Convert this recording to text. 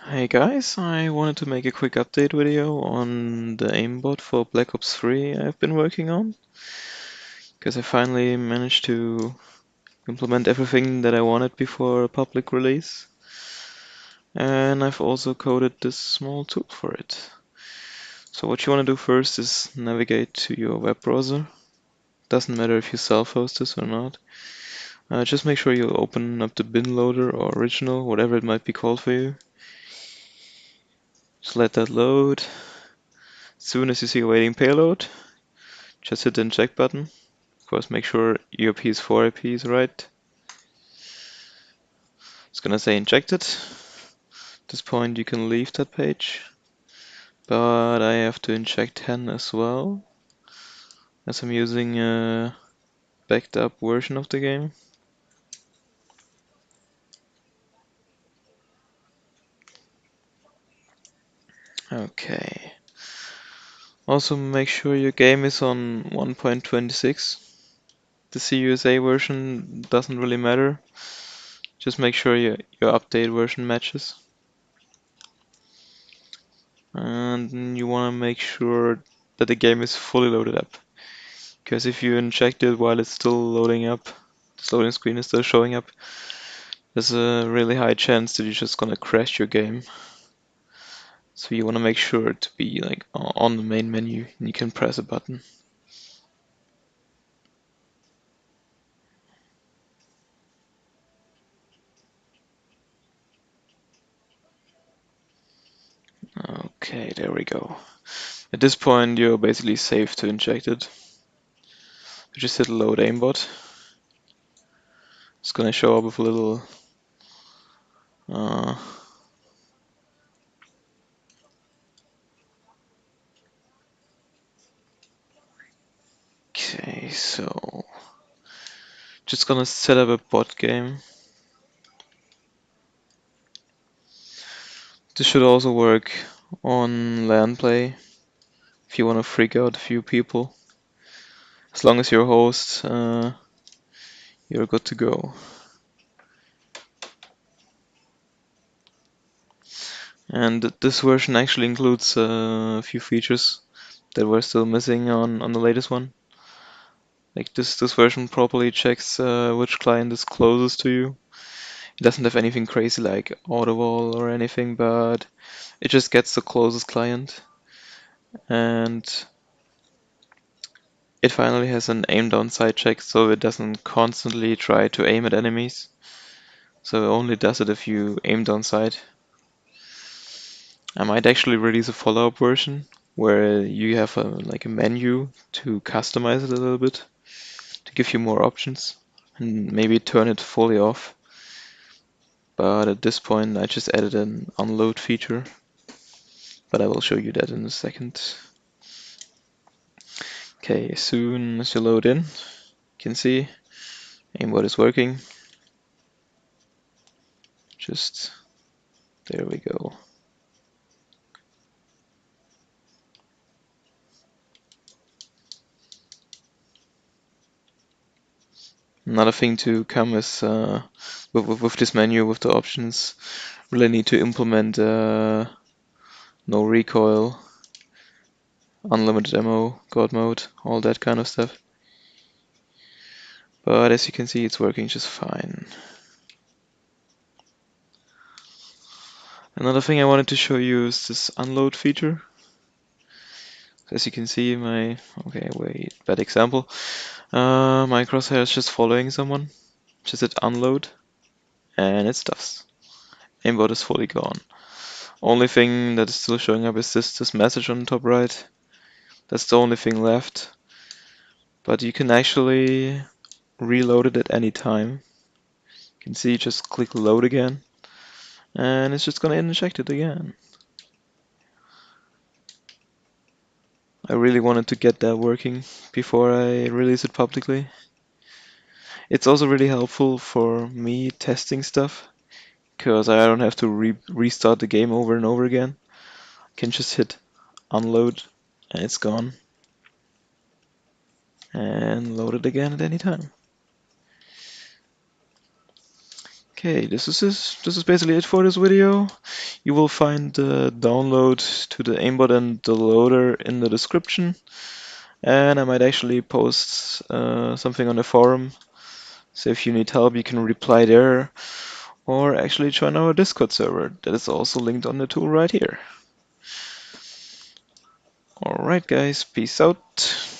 Hey guys, I wanted to make a quick update video on the Aimbot for Black Ops 3 I've been working on, because I finally managed to implement everything that I wanted before a public release, and I've also coded this small tool for it. So what you want to do first is navigate to your web browser. Doesn't matter if you self-host this or not. Just make sure you open up the bin loader or original, whatever it might be called for you. Just let that load. As soon as you see awaiting payload, just hit the inject button. Of course, make sure your PS4 IP is right. It's gonna say injected. At this point, you can leave that page, but I have to inject 10 as well, as I'm using a backed up version of the game. Okay. Also, make sure your game is on 1.26. The CUSA version doesn't really matter. Just make sure your update version matches. And you want to make sure that the game is fully loaded up. Because if you inject it while it's still loading up, this loading screen is still showing up, there's a really high chance that you're just gonna crash your game. So you want to make sure to be like on the main menu and you can press a button. Okay, there we go. At this point, you're basically safe to inject it. You just hit load aimbot. It's gonna show up with a little uh, okay, so just gonna set up a bot game. This should also work on LAN play if you want to freak out a few people. As long as you're a host, you're good to go. And this version actually includes a few features that were still missing on the latest one. Like this version properly checks which client is closest to you. It doesn't have anything crazy like AutoWall or anything, but it just gets the closest client. And it finally has an aim down sight check, so it doesn't constantly try to aim at enemies. So it only does it if you aim down sight. I might actually release a follow-up version where you have like a menu to customize it a little bit to give you more options and maybe turn it fully off. But at this point, I just added an unload feature, but I will show you that in a second. Okay, as soon as you load in, you can see aimbot is working. Just there we go. Another thing to come is with this menu with the options, really need to implement no recoil, unlimited ammo, God mode, all that kind of stuff. But as you can see, it's working just fine. Another thing I wanted to show you is this unload feature. As you can see, okay, wait, bad example. My crosshair is just following someone. Just hit unload, and it stops. Aimbot is fully gone. Only thing that is still showing up is this message on the top right. That's the only thing left. But you can actually reload it at any time. You can see, just click load again, and it's just gonna inject it again. I really wanted to get that working before I release it publicly. It's also really helpful for me testing stuff, because I don't have to restart the game over and over again. I can just hit unload and it's gone, and load it again at any time. Okay, this is basically it for this video. You will find the download to the aimbot and the loader in the description, and I might actually post something on the forum. So if you need help, you can reply there, or actually join our Discord server that is also linked on the tool right here. Alright guys, peace out.